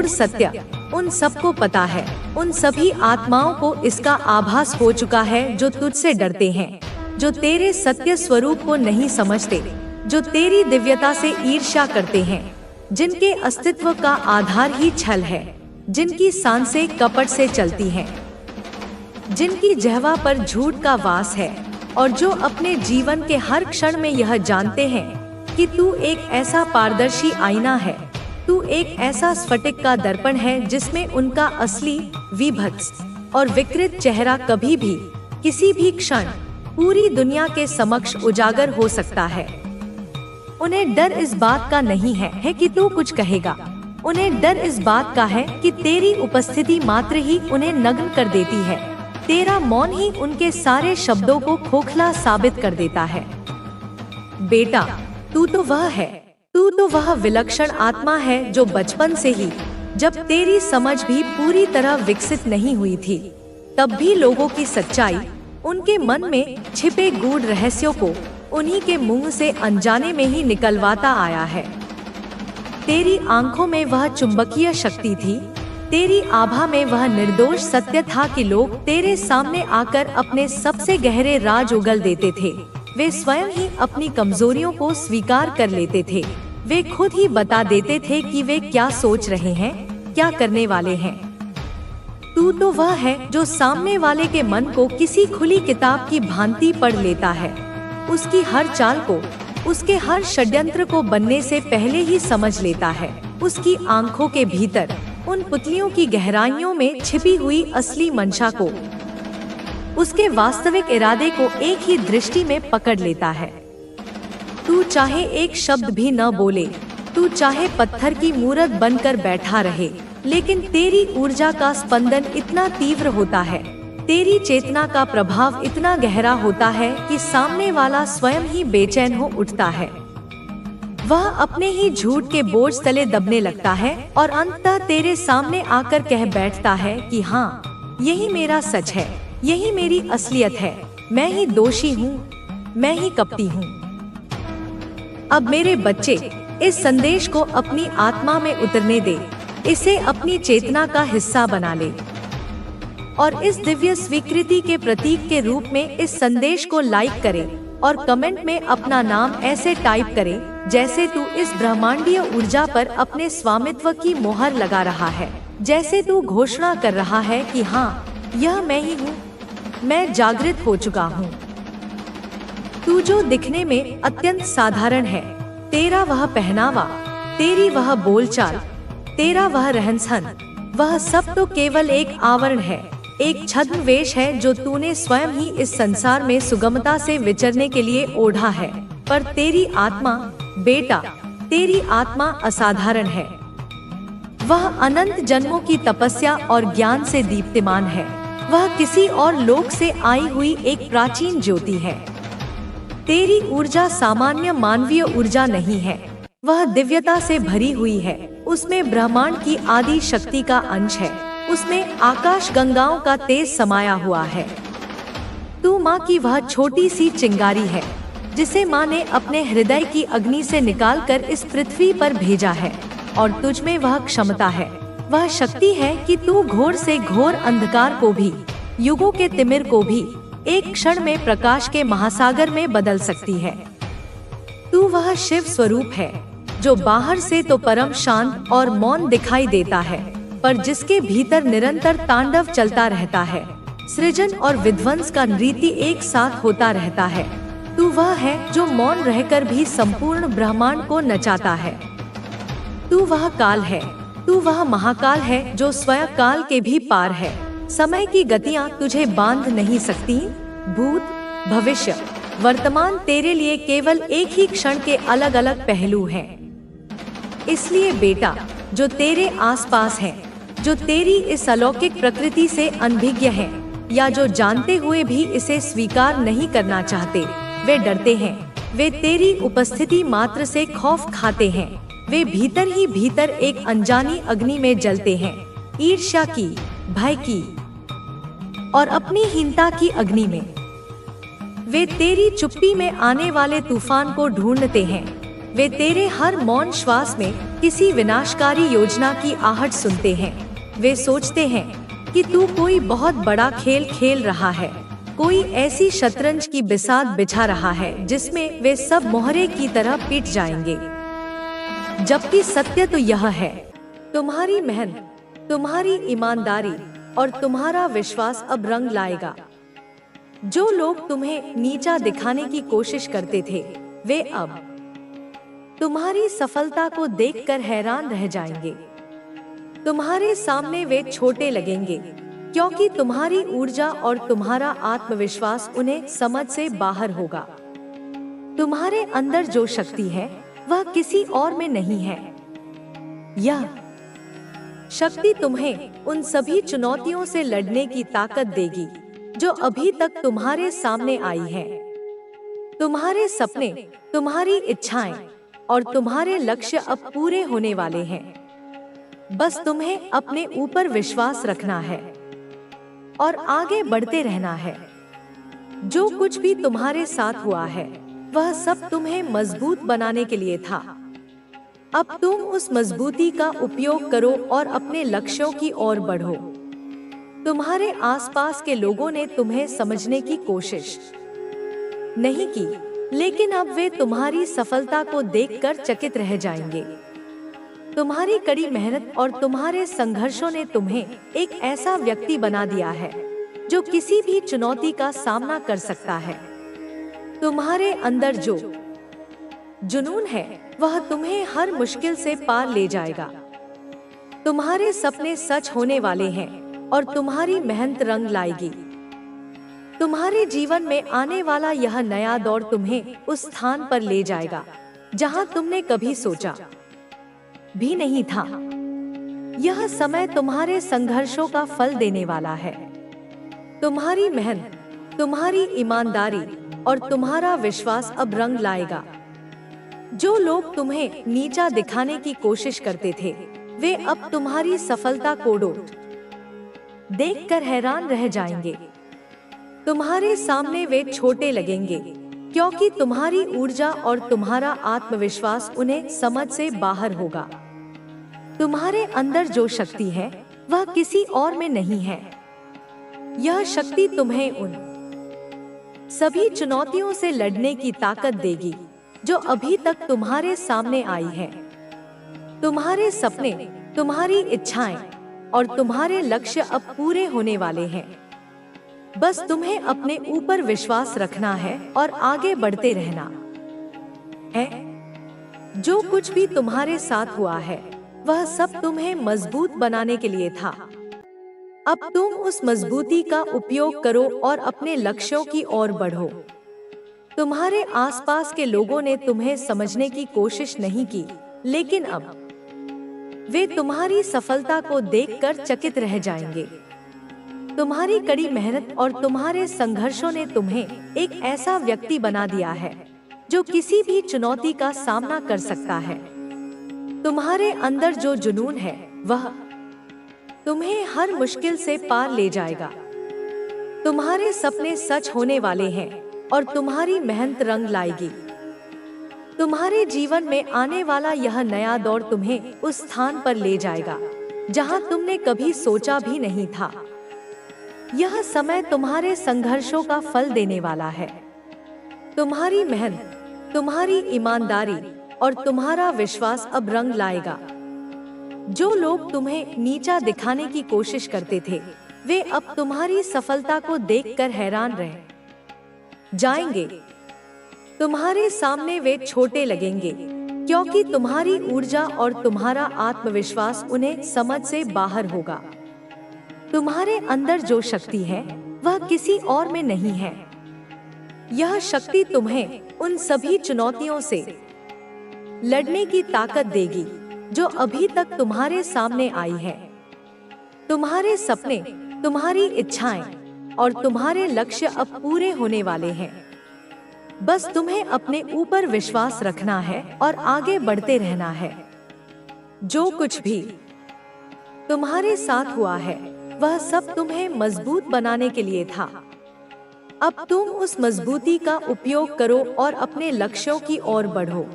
गूढ़ सत्य उन सबको पता है। उन सभी आत्माओं को इसका आभास हो चुका है जो तुझसे डरते हैं, जो तेरे सत्य स्वरूप को नहीं समझते, जो तेरी दिव्यता से ईर्ष्या करते हैं, जिनके अस्तित्व का आधार ही छल है, जिनकी सांसें कपट से चलती हैं, जिनकी जिह्वा पर झूठ का वास है, और जो अपने जीवन के हर क्षण में यह जानते हैं कि तू एक ऐसा पारदर्शी आईना है, तू एक ऐसा स्फटिक का दर्पण है जिसमें उनका असली, विभत्स और विकृत चेहरा कभी भी, किसी भी क्षण पूरी दुनिया के समक्ष उजागर हो सकता है। उन्हें डर इस बात का नहीं है कि तू कुछ कहेगा, उन्हें डर इस बात का है कि तेरी उपस्थिति मात्र ही उन्हें नग्न कर देती है। तेरा मौन ही उनके सारे शब्दों को खोखला साबित कर देता है। बेटा, तू तो वह है, तू तो वह विलक्षण आत्मा है जो बचपन से ही, जब तेरी समझ भी पूरी तरह विकसित नहीं हुई थी, तब भी लोगों की सच्चाई, उनके मन में छिपे गूढ़ रहस्यों को उन्हीं के मुंह से अनजाने में ही निकलवाता आया है। तेरी आंखों में वह चुंबकीय शक्ति थी, तेरी आभा में वह निर्दोष सत्य था कि लोग तेरे सामने आकर अपने सबसे गहरे राज उगल देते थे। वे स्वयं ही अपनी कमजोरियों को स्वीकार कर लेते थे। वे खुद ही बता देते थे कि वे क्या सोच रहे हैं, क्या करने वाले हैं। तू तो वह है जो सामने वाले के मन को किसी खुली किताब की भांति पढ़ लेता है, उसकी हर चाल को, उसके हर षड्यंत्र को बनने से पहले ही समझ लेता है। उसकी आंखों के भीतर उन पुतलियों की गहराइयों में छिपी हुई असली मंशा को, उसके वास्तविक इरादे को एक ही दृष्टि में पकड़ लेता है। तू चाहे एक शब्द भी न बोले, तू चाहे पत्थर की मूरत बनकर बैठा रहे, लेकिन तेरी ऊर्जा का स्पंदन इतना तीव्र होता है, तेरी चेतना का प्रभाव इतना गहरा होता है कि सामने वाला स्वयं ही बेचैन हो उठता है। वह अपने ही झूठ के बोझ तले दबने लगता है और अंततः तेरे सामने आकर कह बैठता है कि हाँ, यही मेरा सच है, यही मेरी असलियत है, मैं ही दोषी हूँ, मैं ही कपटी हूँ। अब मेरे बच्चे, इस संदेश को अपनी आत्मा में उतरने दे, इसे अपनी चेतना का हिस्सा बना ले और इस दिव्य स्वीकृति के प्रतीक के रूप में इस संदेश को लाइक करे और कमेंट में अपना नाम ऐसे टाइप करे जैसे तू इस ब्रह्मांडीय ऊर्जा पर अपने स्वामित्व की मोहर लगा रहा है, जैसे तू घोषणा कर रहा है कि हाँ, यह मैं ही हूँ, मैं जागृत हो चुका हूँ। तू जो दिखने में अत्यंत साधारण है, तेरा वह पहनावा, तेरी वह बोलचाल, तेरा वह रहन-सहन, वह सब तो केवल एक आवरण है, एक छद्म वेश है जो तूने स्वयं ही इस संसार में सुगमता से विचरने के लिए ओढ़ा है। पर तेरी आत्मा, बेटा, तेरी आत्मा असाधारण है। वह अनंत जन्मों की तपस्या और ज्ञान से दीप्तिमान है। वह किसी और लोक से आई हुई एक प्राचीन ज्योति है। तेरी ऊर्जा सामान्य मानवीय ऊर्जा नहीं है, वह दिव्यता से भरी हुई है। उसमें ब्रह्मांड की आदि शक्ति का अंश है, उसमें आकाश गंगाओं का तेज समाया हुआ है। तू माँ की वह छोटी सी चिंगारी है जिसे माँ ने अपने हृदय की अग्नि से निकालकर इस पृथ्वी पर भेजा है, और तुझ में वह क्षमता है, वह शक्ति है कि तू घोर से घोर अंधकार को भी, युगों के तिमिर को भी एक क्षण में प्रकाश के महासागर में बदल सकती है। तू वह शिव स्वरूप है जो बाहर से तो परम शांत और मौन दिखाई देता है, पर जिसके भीतर निरंतर तांडव चलता रहता है। सृजन और विध्वंस का नृत्य एक साथ होता रहता है। तू वह है जो मौन रहकर भी संपूर्ण ब्रह्मांड को नचाता है। तू वह काल है, तू वह महाकाल है जो स्वयं काल के भी पार है। समय की गतियां तुझे बांध नहीं सकती। भूत, भविष्य, वर्तमान तेरे लिए केवल एक ही क्षण के अलग अलग पहलू हैं। इसलिए बेटा, जो तेरे आसपास हैं, जो तेरी इस अलौकिक प्रकृति से अनभिज्ञ हैं, या जो जानते हुए भी इसे स्वीकार नहीं करना चाहते, वे डरते हैं, वे तेरी उपस्थिति मात्र से खौफ खाते हैं। वे भीतर ही भीतर एक अनजानी अग्नि में जलते हैं, ईर्ष्या की, भय की और अपनी हीनता की अग्नि में। वे तेरी चुप्पी में आने वाले तूफान को ढूंढते हैं, वे तेरे हर मौन श्वास में किसी विनाशकारी योजना की आहट सुनते हैं। वे सोचते हैं कि तू कोई बहुत बड़ा खेल खेल रहा है, कोई ऐसी शतरंज की बिसात बिछा रहा है जिसमें वे सब मोहरे की तरह पीट जाएंगे। जबकि सत्य तो यह है, तुम्हारी मेहनत, तुम्हारी ईमानदारी और तुम्हारा विश्वास अब रंग लाएगा। जो लोग तुम्हें नीचा दिखाने की कोशिश करते थे, वे अब तुम्हारी सफलता को देखकर हैरान रह जाएंगे। तुम्हारे सामने वे छोटे लगेंगे, क्योंकि तुम्हारी ऊर्जा और तुम्हारा आत्मविश्वास उन्हें समझ से बाहर होगा। तुम्हारे अंदर जो शक्ति है वह किसी और में नहीं है। यह शक्ति तुम्हें उन सभी चुनौतियों से लड़ने की ताकत देगी जो अभी तक तुम्हारे सामने आई है। तुम्हारे सपने, तुम्हारी इच्छाएं और तुम्हारे लक्ष्य अब पूरे होने वाले हैं। बस तुम्हें अपने ऊपर विश्वास रखना है और आगे बढ़ते रहना है। जो कुछ भी तुम्हारे साथ हुआ है वह सब तुम्हें मजबूत बनाने के लिए था। अब तुम उस मजबूती का उपयोग करो और अपने लक्ष्यों की ओर बढ़ो। तुम्हारे आसपास के लोगों ने तुम्हें समझने की कोशिश नहीं की, लेकिन अब वे तुम्हारी सफलता को देखकर चकित रह जाएंगे। तुम्हारी कड़ी मेहनत और तुम्हारे संघर्षों ने तुम्हें एक ऐसा व्यक्ति बना दिया है जो किसी भी चुनौती का सामना कर सकता है। तुम्हारे अंदर जो जुनून है वह तुम्हें हर मुश्किल से पार ले जाएगा। तुम्हारे सपने सच होने वाले हैं और तुम्हारी मेहनत रंग लाएगी। तुम्हारे जीवन में आने वाला यह नया दौर तुम्हें उस स्थान पर ले जाएगा जहां तुमने कभी सोचा भी नहीं था। यह समय तुम्हारे संघर्षों का फल देने वाला है। तुम्हारी मेहनत, तुम्हारी ईमानदारी और तुम्हारा विश्वास अब रंग लाएगा। जो लोग तुम्हें नीचा दिखाने की कोशिश करते थे, वे अब तुम्हारी सफलता को देखकर हैरान रह जाएंगे। तुम्हारे सामने वे छोटे लगेंगे, क्योंकि तुम्हारी ऊर्जा और तुम्हारा आत्मविश्वास उन्हें समझ से बाहर होगा। तुम्हारे अंदर जो शक्ति है वह किसी और में नहीं है। यह शक्ति तुम्हें उन सभी चुनौतियों से लड़ने की ताकत देगी जो अभी तक तुम्हारे सामने आई है। तुम्हारे सपने, तुम्हारी इच्छाएं और तुम्हारे लक्ष्य अब पूरे होने वाले हैं। बस तुम्हें अपने ऊपर विश्वास रखना है और आगे बढ़ते रहना है। जो कुछ भी तुम्हारे साथ हुआ है वह सब तुम्हें मजबूत बनाने के लिए था। अब तुम उस मजबूती का उपयोग करो और अपने लक्ष्यों की ओर बढ़ो। तुम्हारे आसपास के लोगों ने तुम्हें समझने की कोशिश नहीं की, लेकिन अब वे तुम्हारी सफलता को देखकर चकित रह जाएंगे। तुम्हारी कड़ी मेहनत और तुम्हारे संघर्षों ने तुम्हें एक ऐसा व्यक्ति बना दिया है जो किसी भी चुनौती का सामना कर सकता है। तुम्हारे अंदर जो जुनून है वह तुम्हें हर मुश्किल से पार ले जाएगा। तुम्हारे सपने सच होने वाले हैं और तुम्हारी मेहनत रंग लाएगी। तुम्हारे जीवन में आने वाला यह नया दौर तुम्हें उस स्थान पर ले जाएगा जहां तुमने कभी सोचा भी नहीं था। यह समय तुम्हारे संघर्षों का फल देने वाला है। तुम्हारी मेहनत, तुम्हारी ईमानदारी और तुम्हारा विश्वास अब रंग लाएगा। जो लोग तुम्हें नीचा दिखाने की कोशिश करते थे, वे अब तुम्हारी सफलता को देखकर हैरान रह जाएंगे। तुम्हारे सामने वे छोटे लगेंगे, क्योंकि तुम्हारी ऊर्जा और तुम्हारा आत्मविश्वास उन्हें समझ से बाहर होगा। तुम्हारे अंदर जो शक्ति है वह किसी और में नहीं है। यह शक्ति तुम्हें उन सभी चुनौतियों से लड़ने की ताकत देगी जो अभी तक तुम्हारे सामने आई है। तुम्हारे सपने, तुम्हारी इच्छाएं और तुम्हारे लक्ष्य अब पूरे होने वाले हैं। बस तुम्हें अपने ऊपर विश्वास रखना है और आगे बढ़ते रहना है। जो कुछ भी तुम्हारे साथ हुआ है वह सब तुम्हें मजबूत बनाने के लिए था। अब तुम उस मजबूती का उपयोग करो और अपने लक्ष्यों की ओर बढ़ो।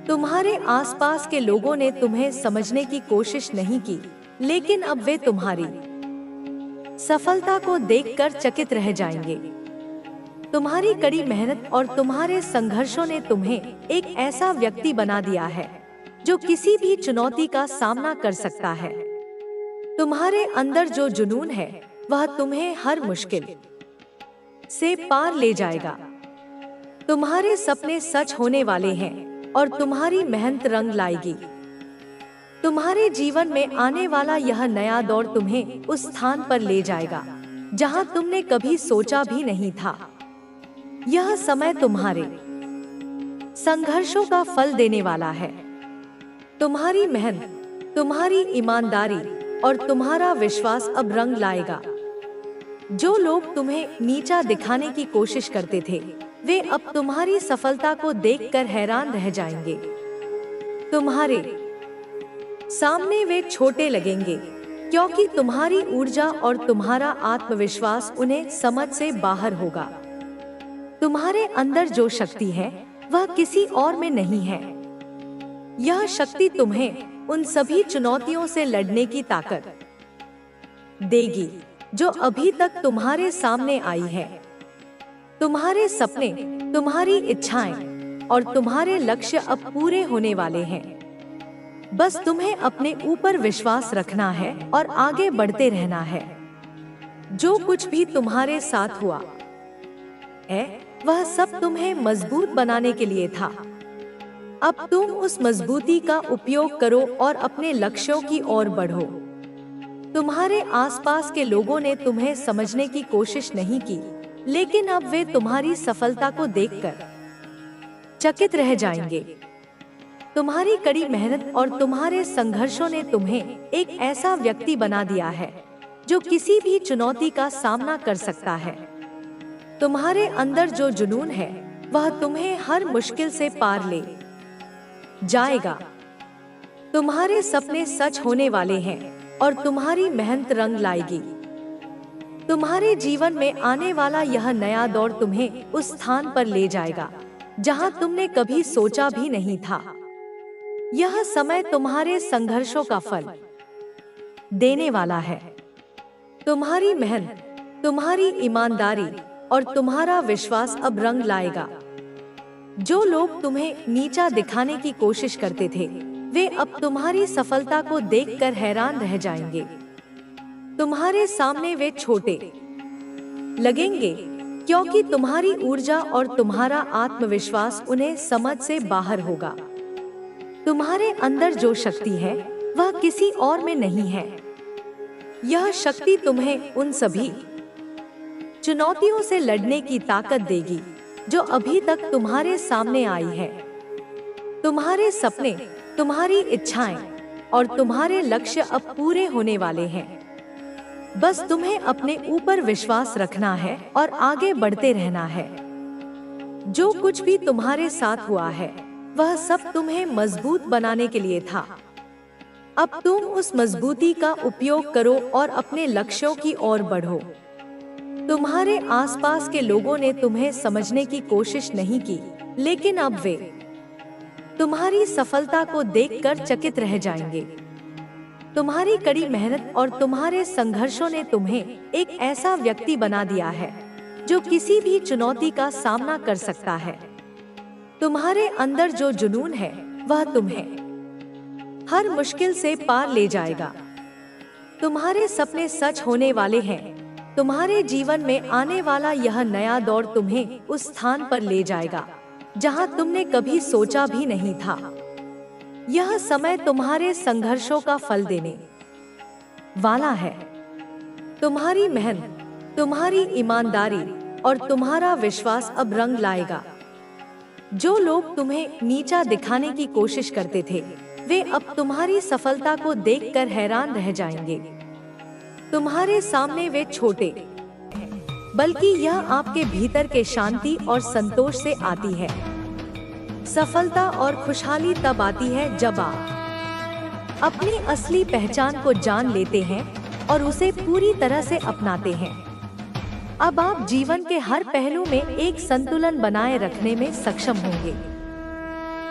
तुम्हारे आसपास के लोगों ने तुम्हें समझने की कोशिश नहीं की, लेकिन अब वे तुम्हारी सफलता को देखकर चकित रह जाएंगे। तुम्हारी कड़ी मेहनत और तुम्हारे संघर्षों ने तुम्हें एक ऐसा व्यक्ति बना दिया है जो किसी भी चुनौती का सामना कर सकता है। तुम्हारे अंदर जो जुनून है वह तुम्हें हर मुश्किल से पार ले जाएगा। तुम्हारे सपने सच होने वाले हैं और तुम्हारी मेहनत रंग लाएगी। तुम्हारे जीवन में आने वाला यह नया दौर तुम्हें उस स्थान पर ले जाएगा जहां तुमने कभी सोचा भी नहीं था। यह समय तुम्हारे संघर्षों का फल देने वाला है। तुम्हारी मेहनत, तुम्हारी ईमानदारी और तुम्हारा विश्वास अब रंग लाएगा। जो लोग तुम्हें नीचा दिखाने की कोशिश करते थे, वे अब तुम्हारी सफलता को देखकर हैरान रह जाएंगे। तुम्हारे सामने वे छोटे लगेंगे क्योंकि तुम्हारी ऊर्जा और तुम्हारा आत्मविश्वास उन्हें समझ से बाहर होगा। तुम्हारे अंदर जो शक्ति है वह किसी और में नहीं है। यह शक्ति तुम्हें उन सभी चुनौतियों से लड़ने की ताकत देगी जो अभी तक तुम्हारे सामने आई है। तुम्हारे सपने, तुम्हारी इच्छाएं और तुम्हारे लक्ष्य अब पूरे होने वाले हैं। बस तुम्हें अपने ऊपर विश्वास रखना है और आगे बढ़ते रहना है। जो कुछ भी तुम्हारे साथ हुआ है वह सब तुम्हें मजबूत बनाने के लिए था। अब तुम उस मजबूती का उपयोग करो और अपने लक्ष्यों की ओर बढ़ो। तुम्हारे आसपास के लोगों ने तुम्हें समझने की कोशिश नहीं की, लेकिन अब वे तुम्हारी सफलता को देखकर चकित रह जाएंगे। तुम्हारी कड़ी मेहनत और तुम्हारे संघर्षों ने तुम्हें एक ऐसा व्यक्ति बना दिया है जो किसी भी चुनौती का सामना कर सकता है। तुम्हारे अंदर जो जुनून है वह तुम्हें हर मुश्किल से पार ले जाएगा। तुम्हारे सपने सच होने वाले हैं और तुम्हारी मेहनत रंग लाएगी। तुम्हारे जीवन में आने वाला यह नया दौर तुम्हें उस स्थान पर ले जाएगा जहां तुमने कभी सोचा भी नहीं था। यह समय तुम्हारे संघर्षों का फल देने वाला है। तुम्हारी मेहनत, तुम्हारी ईमानदारी और तुम्हारा विश्वास अब रंग लाएगा। जो लोग तुम्हें नीचा दिखाने की कोशिश करते थे, वे अब तुम्हारी सफलता को देखकर हैरान रह जाएंगे। तुम्हारे सामने वे छोटे लगेंगे क्योंकि तुम्हारी ऊर्जा और तुम्हारा आत्मविश्वास उन्हें समझ से बाहर होगा। तुम्हारे अंदर जो शक्ति है वह किसी और में नहीं है। यह शक्ति तुम्हें उन सभी चुनौतियों से लड़ने की ताकत देगी जो अभी तक तुम्हारे सामने आई है। तुम्हारे सपने, तुम्हारी इच्छाएं और तुम्हारे लक्ष्य अब पूरे होने वाले हैं। बस तुम्हें अपने ऊपर विश्वास रखना है और आगे बढ़ते रहना है। जो कुछ भी तुम्हारे साथ हुआ है वह सब तुम्हें मजबूत बनाने के लिए था। अब तुम उस मजबूती का उपयोग करो और अपने लक्ष्यों की ओर बढ़ो। तुम्हारे आसपास के लोगों ने तुम्हें समझने की कोशिश नहीं की, लेकिन अब वे तुम्हारी सफलता को देखकर चकित रह जाएंगे। तुम्हारी कड़ी मेहनत और तुम्हारे संघर्षों ने तुम्हें एक ऐसा व्यक्ति बना दिया है जो किसी भी चुनौती का सामना कर सकता है। तुम्हारे अंदर जो जुनून है वह तुम्हें हर मुश्किल से पार ले जाएगा। तुम्हारे सपने सच होने वाले हैं। तुम्हारे जीवन में आने वाला यह नया दौर तुम्हें उस स्थान पर ले जाएगा जहां तुमने कभी सोचा भी नहीं था। यह समय तुम्हारे संघर्षों का फल देने वाला है। तुम्हारी मेहनत, तुम्हारी ईमानदारी और तुम्हारा विश्वास अब रंग लाएगा। जो लोग तुम्हें नीचा दिखाने की कोशिश करते थे, वे अब तुम्हारी सफलता को देखकर हैरान रह जाएंगे। तुम्हारे सामने वे छोटे, बल्कि यह आपके भीतर के शांति और संतोष से आती है। सफलता और खुशहाली तब आती है जब आप अपनी असली पहचान को जान लेते हैं और उसे पूरी तरह से अपनाते हैं। अब आप जीवन के हर पहलू में एक संतुलन बनाए रखने में सक्षम होंगे।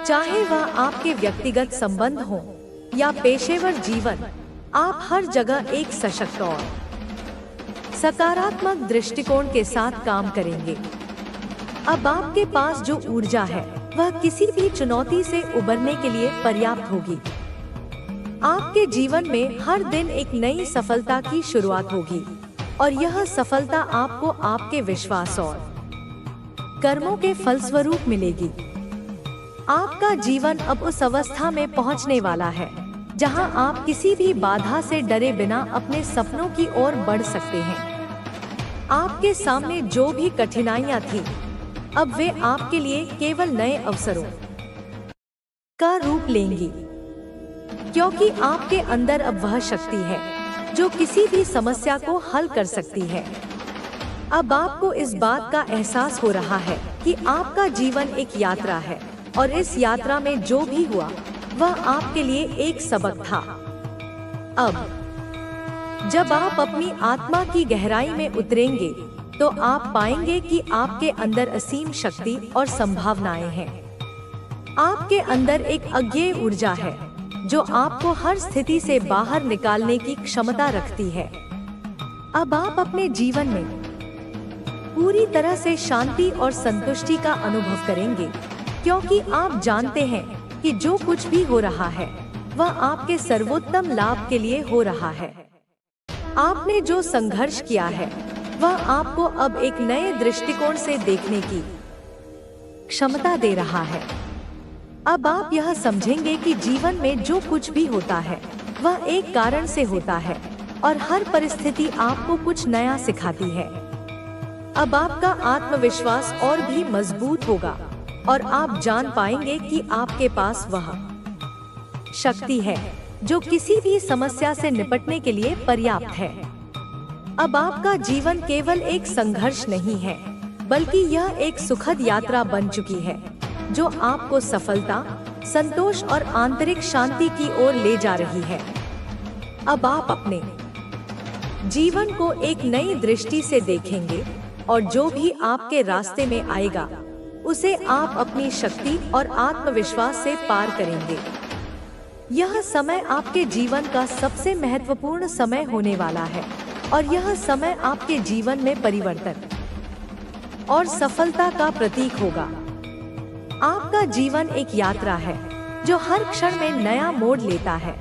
चाहे वह आपके व्यक्तिगत संबंध हो या पेशेवर जीवन, आप हर जगह एक सशक्त और सकारात्मक दृष्टिकोण के साथ काम करेंगे। अब आपके पास जो ऊर्जा है वह किसी भी चुनौती से उबरने के लिए पर्याप्त होगी। आपके जीवन में हर दिन एक नई सफलता की शुरुआत होगी और यह सफलता आपको आपके विश्वास और कर्मों के फलस्वरूप मिलेगी। आपका जीवन अब उस अवस्था में पहुंचने वाला है जहां आप किसी भी बाधा से डरे बिना अपने सपनों की ओर बढ़ सकते हैं। आपके सामने जो भी कठिनाइयां थी, अब वे आपके लिए केवल नए अवसरों का रूप लेंगी, क्योंकि आपके अंदर अब वह शक्ति है जो किसी भी समस्या को हल कर सकती है। अब आपको इस बात का एहसास हो रहा है कि आपका जीवन एक यात्रा है और इस यात्रा में जो भी हुआ वह आपके लिए एक सबक था। अब जब आप अपनी आत्मा की गहराई में उतरेंगे तो आप पाएंगे कि आपके अंदर असीम शक्ति और संभावनाएं हैं। आपके अंदर एक अज्ञेय ऊर्जा है जो आपको हर स्थिति से बाहर निकालने की क्षमता रखती है। अब आप अपने जीवन में पूरी तरह से शांति और संतुष्टि का अनुभव करेंगे, क्योंकि आप जानते हैं कि जो कुछ भी हो रहा है वह आपके सर्वोत्तम लाभ के लिए हो रहा है। आपने जो संघर्ष किया है वह आपको अब एक नए दृष्टिकोण से देखने की क्षमता दे रहा है। अब आप यह समझेंगे कि जीवन में जो कुछ भी होता है वह एक कारण से होता है और हर परिस्थिति आपको कुछ नया सिखाती है। अब आपका आत्मविश्वास और भी मजबूत होगा और आप जान पाएंगे कि आपके पास वह शक्ति है जो किसी भी समस्या से निपटने के लिए पर्याप्त है। अब आपका जीवन केवल एक संघर्ष नहीं है, बल्कि यह एक सुखद यात्रा बन चुकी है जो आपको सफलता, संतोष और आंतरिक शांति की ओर ले जा रही है। अब आप अपने जीवन को एक नई दृष्टि से देखेंगे और जो भी आपके रास्ते में आएगा उसे आप अपनी शक्ति और आत्मविश्वास से पार करेंगे। यह समय आपके जीवन का सबसे महत्वपूर्ण समय होने वाला है और यह समय आपके जीवन में परिवर्तन और सफलता का प्रतीक होगा। आपका जीवन एक यात्रा है जो हर क्षण में नया मोड़ लेता है।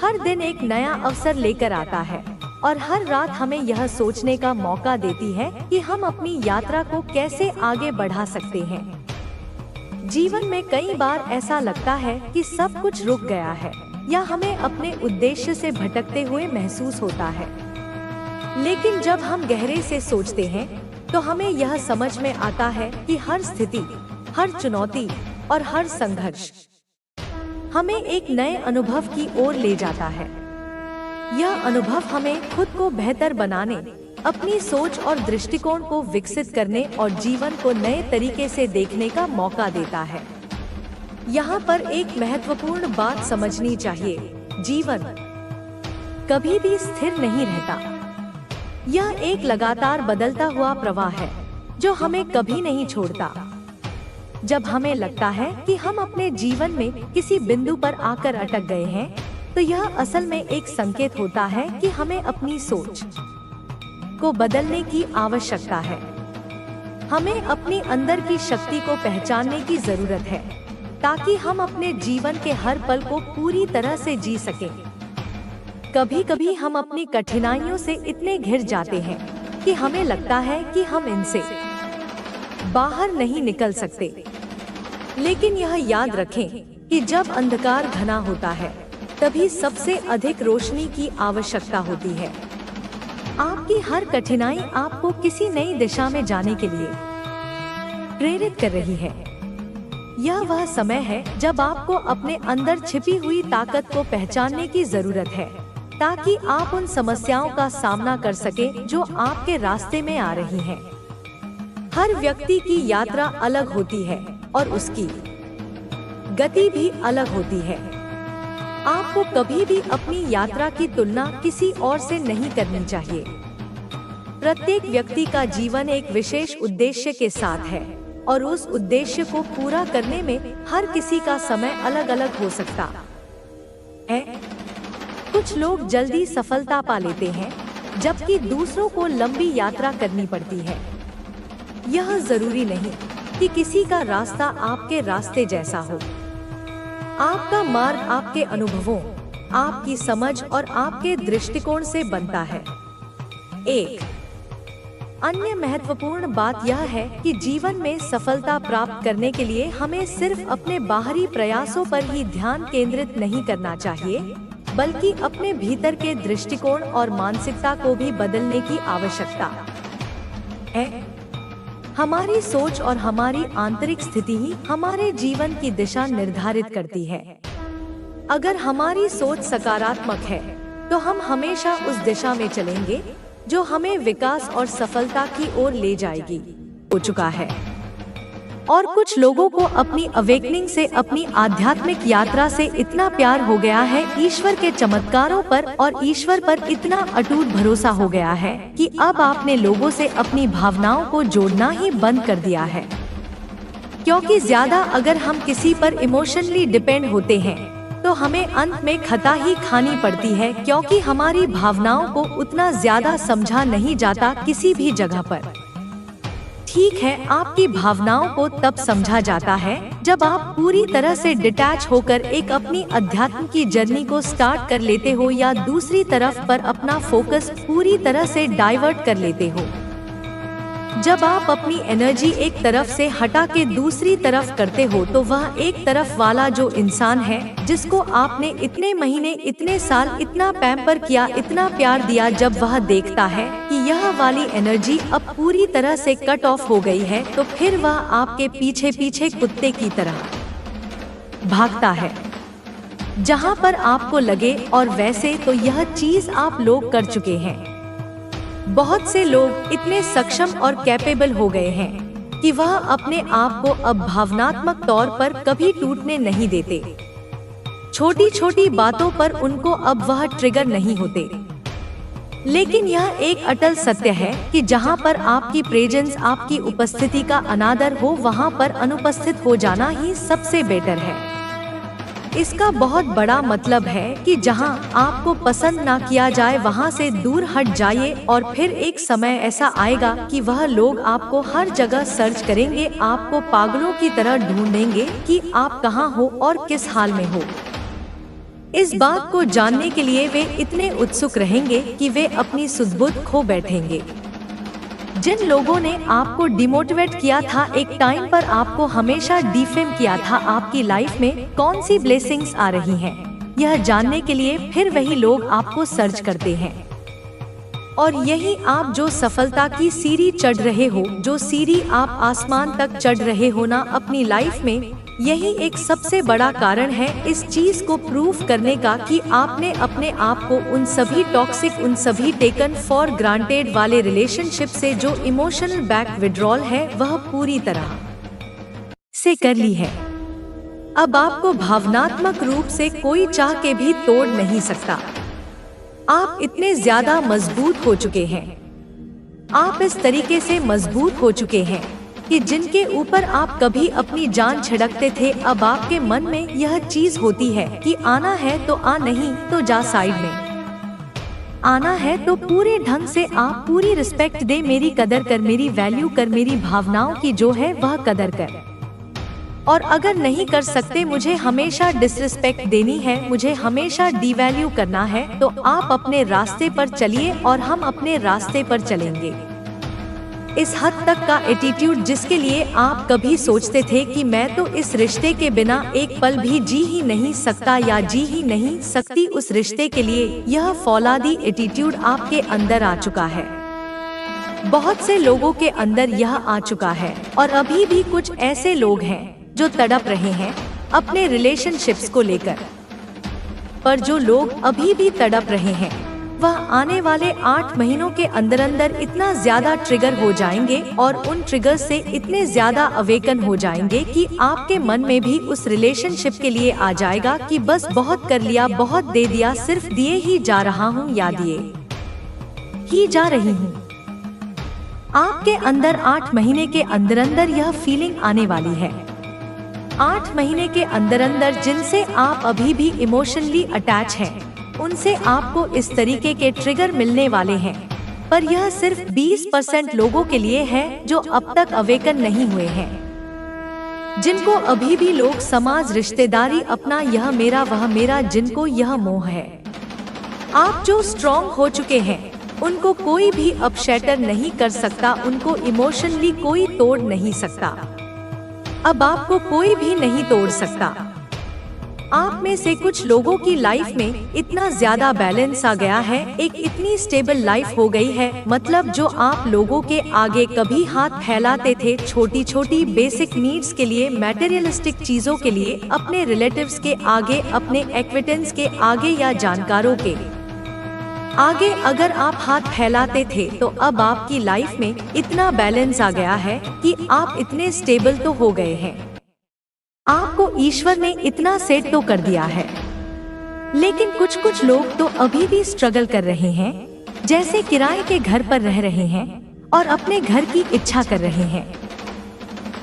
हर दिन एक नया अवसर लेकर आता है और हर रात हमें यह सोचने का मौका देती है कि हम अपनी यात्रा को कैसे आगे बढ़ा सकते हैं। जीवन में कई बार ऐसा लगता है कि सब कुछ रुक गया है या हमें अपने उद्देश्य से भटकते हुए महसूस होता है। लेकिन जब हम गहरे से सोचते हैं तो हमें यह समझ में आता है कि हर स्थिति, हर चुनौती और हर संघर्ष हमें एक नए अनुभव की ओर ले जाता है। यह अनुभव हमें खुद को बेहतर बनाने, अपनी सोच और दृष्टिकोण को विकसित करने और जीवन को नए तरीके से देखने का मौका देता है। यहाँ पर एक महत्वपूर्ण बात समझनी चाहिए, जीवन कभी भी स्थिर नहीं रहता। यह एक लगातार बदलता हुआ प्रवाह है जो हमें कभी नहीं छोड़ता। जब हमें लगता है कि हम अपने जीवन में किसी बिंदु पर आकर अटक गए हैं, तो यह असल में एक संकेत होता है कि हमें अपनी सोच को बदलने की आवश्यकता है। हमें अपनी अंदर की शक्ति को पहचानने की जरूरत है ताकि हम अपने जीवन के हर पल को पूरी तरह से जी सकें। कभी कभी हम अपनी कठिनाइयों से इतने घिर जाते हैं कि हमें लगता है कि हम इनसे बाहर नहीं निकल सकते। लेकिन यह याद रखें कि जब अंधकार घना होता है तभी सबसे अधिक रोशनी की आवश्यकता होती है। आपकी हर कठिनाई आपको किसी नई दिशा में जाने के लिए प्रेरित कर रही है। यह वह समय है जब आपको अपने अंदर छिपी हुई ताकत को पहचानने की जरूरत है ताकि आप उन समस्याओं का सामना कर सकें जो आपके रास्ते में आ रही हैं। हर व्यक्ति की यात्रा अलग होती है और उसकी गति भी अलग होती है। आपको कभी भी अपनी यात्रा की तुलना किसी और से नहीं करनी चाहिए। प्रत्येक व्यक्ति का जीवन एक विशेष उद्देश्य के साथ है और उस उद्देश्य को पूरा करने में हर किसी का समय अलग अलग हो सकता है। कुछ लोग जल्दी सफलता पा लेते हैं, जबकि दूसरों को लंबी यात्रा करनी पड़ती है। यह जरूरी नहीं कि किसी का रास्ता आपके रास्ते जैसा हो। आपका मार्ग आपके अनुभवों, आपकी समझ और आपके दृष्टिकोण से बनता है। एक अन्य महत्वपूर्ण बात यह है कि जीवन में सफलता प्राप्त करने के लिए हमें सिर्फ अपने बाहरी प्रयासों पर ही ध्यान केंद्रित नहीं करना चाहिए, बल्कि अपने भीतर के दृष्टिकोण और मानसिकता को भी बदलने की आवश्यकता है। हमारी सोच और हमारी आंतरिक स्थिति ही हमारे जीवन की दिशा निर्धारित करती है। अगर हमारी सोच सकारात्मक है, तो हम हमेशा उस दिशा में चलेंगे जो हमें विकास और सफलता की ओर ले जाएगी। हो चुका है। और कुछ लोगों को अपनी अवेकनिंग से, अपनी आध्यात्मिक यात्रा से इतना प्यार हो गया है, ईश्वर के चमत्कारों पर और ईश्वर पर इतना अटूट भरोसा हो गया है कि अब आपने लोगों से अपनी भावनाओं को जोड़ना ही बंद कर दिया है। क्योंकि ज्यादा अगर हम किसी पर इमोशनली डिपेंड होते हैं, तो हमें अंत में खता ही खानी पड़ती है, क्योंकि हमारी भावनाओं को उतना ज्यादा समझा नहीं जाता किसी भी जगह पर। ठीक है, आपकी भावनाओं को तब समझा जाता है जब आप पूरी तरह से डिटैच होकर एक अपनी अध्यात्म की जर्नी को स्टार्ट कर लेते हो, या दूसरी तरफ पर अपना फोकस पूरी तरह से डाइवर्ट कर लेते हो। जब आप अपनी एनर्जी एक तरफ से हटा के दूसरी तरफ करते हो, तो वह एक तरफ वाला जो इंसान है, जिसको आपने इतने महीने, इतने साल इतना पैम्पर किया, इतना प्यार दिया, जब वह देखता है कि यह वाली एनर्जी अब पूरी तरह से कट ऑफ हो गई है, तो फिर वह आपके पीछे पीछे कुत्ते की तरह भागता है जहां पर आपको लगे। और वैसे तो यह चीज आप लोग कर चुके हैं। बहुत से लोग इतने सक्षम और कैपेबल हो गए हैं कि वह अपने आप को अब भावनात्मक तौर पर कभी टूटने नहीं देते। छोटी छोटी बातों पर उनको अब वह ट्रिगर नहीं होते। लेकिन यह एक अटल सत्य है कि जहां पर आपकी प्रेजेंस, आपकी उपस्थिति का अनादर हो, वहां पर अनुपस्थित हो जाना ही सबसे बेटर है। इसका बहुत बड़ा मतलब है कि जहां आपको पसंद ना किया जाए, वहां से दूर हट जाइए। और फिर एक समय ऐसा आएगा कि वह लोग आपको हर जगह सर्च करेंगे, आपको पागलों की तरह ढूंढेंगे कि आप कहां हो और किस हाल में हो। इस बात को जानने के लिए वे इतने उत्सुक रहेंगे कि वे अपनी सुध-बुध खो बैठेंगे। जिन लोगों ने आपको डिमोटिवेट किया था, एक टाइम पर आपको हमेशा डिफेम किया था, आपकी लाइफ में कौन सी ब्लेसिंग्स आ रही हैं, यह जानने के लिए फिर वही लोग आपको सर्च करते हैं। और यही आप जो सफलता की सीढ़ी चढ़ रहे हो, जो सीढ़ी आप आसमान तक चढ़ रहे हो ना अपनी लाइफ में, यही एक सबसे बड़ा कारण है इस चीज को प्रूव करने का कि आपने अपने आप को उन सभी टॉक्सिक, उन सभी टेकन फॉर ग्रांटेड वाले रिलेशनशिप से, जो इमोशनल बैक विड्रॉल है, वह पूरी तरह से कर ली है। अब आपको भावनात्मक रूप से कोई चाह के भी तोड़ नहीं सकता। आप इतने ज्यादा मजबूत हो चुके हैं, आप इस तरीके से मजबूत हो चुके हैं कि जिनके ऊपर आप कभी अपनी जान छिड़कते थे, अब आपके मन में यह चीज होती है कि आना है तो आ, नहीं तो जा साइड में। आना है तो पूरे ढंग से आप पूरी रिस्पेक्ट दे, मेरी कदर कर, मेरी वैल्यू कर, मेरी भावनाओं की जो है वह कदर कर। और अगर नहीं कर सकते, मुझे हमेशा डिसरिस्पेक्ट देनी है, मुझे हमेशा डिवैल्यू करना है, तो आप अपने रास्ते पर चलिए और हम अपने रास्ते पर चलेंगे। इस हद तक का एटीट्यूड जिसके लिए आप कभी सोचते थे कि मैं तो इस रिश्ते के बिना एक पल भी जी ही नहीं सकता या जी ही नहीं सकती, उस रिश्ते के लिए यह फौलादी एटीट्यूड आपके अंदर आ चुका है। बहुत से लोगों के अंदर यह आ चुका है और अभी भी कुछ ऐसे लोग हैं जो तड़प रहे हैं अपने रिलेशनशिप्स को लेकर। पर जो लोग अभी भी तड़प रहे हैं, वह आने वाले 8 महीनों के अंदर अंदर इतना ज्यादा ट्रिगर हो जाएंगे और उन ट्रिगर से इतने ज्यादा अवेकन हो जाएंगे कि आपके मन में भी उस रिलेशनशिप के लिए आ जाएगा कि बस बहुत कर लिया, बहुत दे दिया, सिर्फ दिए ही जा रहा हूँ या दिए ही जा रही हूँ। आपके अंदर 8 महीने के अंदर अंदर यह फीलिंग आने वाली है। 8 महीने के अंदर अंदर जिनसे आप अभी भी इमोशनली अटैच हैं, उनसे आपको इस तरीके के ट्रिगर मिलने वाले हैं। पर यह सिर्फ 20% लोगों के लिए है जो अब तक अवेकन नहीं हुए हैं, जिनको अभी भी लोग, समाज, रिश्तेदारी, अपना, यह मेरा, वह मेरा, जिनको यह मोह है। आप जो स्ट्रॉन्ग हो चुके हैं, उनको कोई भी अब शैटर नहीं कर सकता, उनको इमोशनली कोई तोड़ नहीं सकता। अब आपको कोई भी नहीं तोड़ सकता। आप में से कुछ लोगों की लाइफ में इतना ज्यादा बैलेंस आ गया है, एक इतनी स्टेबल लाइफ हो गई है, मतलब जो आप लोगों के आगे कभी हाथ फैलाते थे छोटी छोटी बेसिक नीड्स के लिए, मटेरियलिस्टिक चीजों के लिए, अपने रिलेटिव्स के आगे, अपने एक्विटेंस के आगे या जानकारों के आगे अगर आप हाथ फैलाते थे, तो अब आपकी लाइफ में इतना बैलेंस आ गया है कि आप इतने स्टेबल तो हो गए हैं। आपको ईश्वर ने इतना सेट तो कर दिया है। लेकिन कुछ लोग तो अभी भी स्ट्रगल कर रहे हैं, जैसे किराए के घर पर रह रहे हैं और अपने घर की इच्छा कर रहे हैं।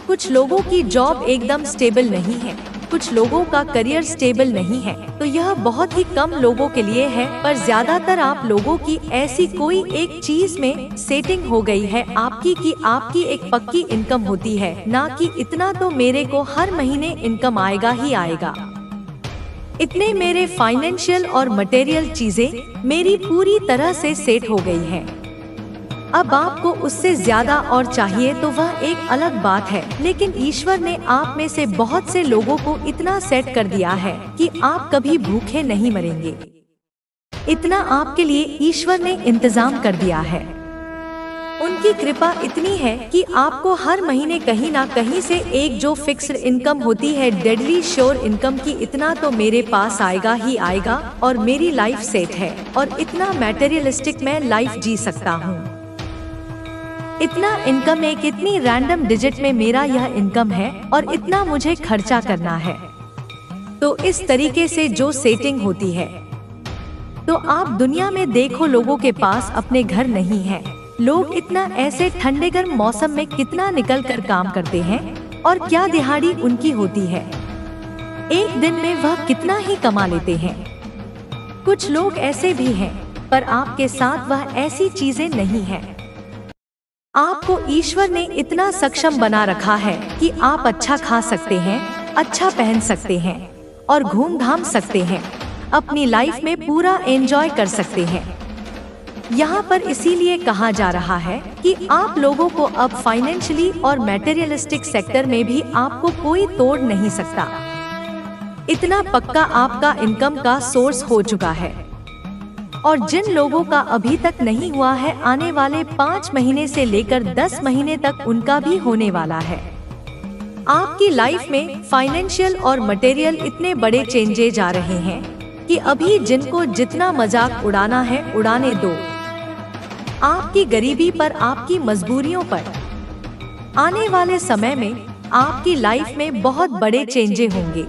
कुछ लोगों की जॉब एकदम स्टेबल नहीं है, कुछ लोगों का करियर स्टेबल नहीं है, तो यह बहुत ही कम लोगों के लिए है। पर ज्यादातर आप लोगों की ऐसी कोई एक चीज में सेटिंग हो गई है आपकी कि आपकी एक पक्की इनकम होती है, ना कि इतना तो मेरे को हर महीने इनकम आएगा ही आएगा, इतने मेरे फाइनेंशियल और मटेरियल चीजें मेरी पूरी तरह से सेट हो गई है। अब आपको उससे ज्यादा और चाहिए तो वह एक अलग बात है, लेकिन ईश्वर ने आप में से बहुत से लोगों को इतना सेट कर दिया है कि आप कभी भूखे नहीं मरेंगे। इतना आपके लिए ईश्वर ने इंतजाम कर दिया है। उनकी कृपा इतनी है कि आपको हर महीने कहीं ना कहीं से एक जो फिक्स्ड इनकम होती है, डेडली श्योर इनकम की, इतना तो मेरे पास आएगा ही आएगा और मेरी लाइफ सेट है और इतना मटेरियलिस्टिक मैं लाइफ जी सकता हूँ। इतना इनकम एक इतनी रैंडम डिजिट में मेरा यह इनकम है और इतना मुझे खर्चा करना है। तो इस तरीके से जो सेटिंग होती है, तो आप दुनिया में देखो लोगों के पास अपने घर नहीं है। लोग इतना ऐसे ठंडे गर्म मौसम में कितना निकल कर काम करते हैं और क्या दिहाड़ी उनकी होती है, एक दिन में वह कितना ही कमा लेते हैं। कुछ लोग ऐसे भी हैं, पर आपके साथ वह ऐसी चीजें नहीं है। आपको ईश्वर ने इतना सक्षम बना रखा है कि आप अच्छा खा सकते हैं, अच्छा पहन सकते हैं और घूम घाम सकते हैं, अपनी लाइफ में पूरा एंजॉय कर सकते हैं। यहाँ पर इसीलिए कहा जा रहा है कि आप लोगों को अब फाइनेंशियली और मटेरियलिस्टिक सेक्टर में भी आपको कोई तोड़ नहीं सकता। इतना पक्का आपका इनकम का सोर्स हो चुका है। और जिन लोगों का अभी तक नहीं हुआ है, आने वाले 5 महीने से लेकर 10 महीने तक उनका भी होने वाला है। आपकी लाइफ में फाइनेंशियल और मटेरियल इतने बड़े चेंजेज आ रहे हैं कि अभी जिनको जितना मजाक उड़ाना है उड़ाने दो। आपकी गरीबी पर, आपकी मजबूरियों पर आने वाले समय में आपकी लाइफ में बहुत बड़े चेंजेस होंगे।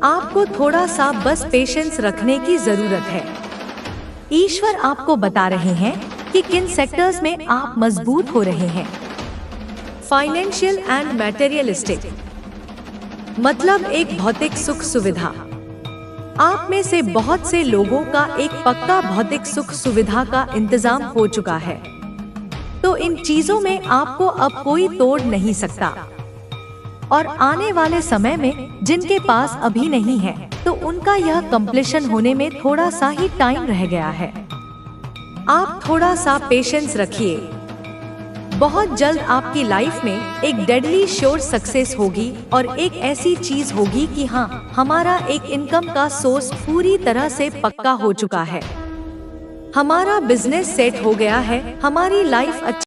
आपको थोड़ा सा बस पेशेंस रखने की जरूरत है। ईश्वर आपको बता रहे हैं कि किन सेक्टर्स में आप मजबूत हो रहे हैं। फाइनेंशियल एंड मटेरियलिस्टिक मतलब एक भौतिक सुख सुविधा। आप में से बहुत से लोगों का एक पक्का भौतिक सुख सुविधा का इंतजाम हो चुका है, तो इन चीजों में आपको अब कोई तोड़ नहीं सकता। और आने वाले समय में जिनके पास अभी नहीं है, तो उनका यह कंप्लीशन होने में थोड़ा सा ही टाइम रह गया है। आप थोड़ा सा पेशेंस रखिए। बहुत जल्द आपकी लाइफ में एक डेडली श्योर सक्सेस होगी और एक ऐसी चीज होगी कि हाँ, हमारा एक इनकम का सोर्स पूरी तरह से पक्का हो चुका है, हमारा बिजनेस सेट हो गया है, हमारी लाइफ अच्छी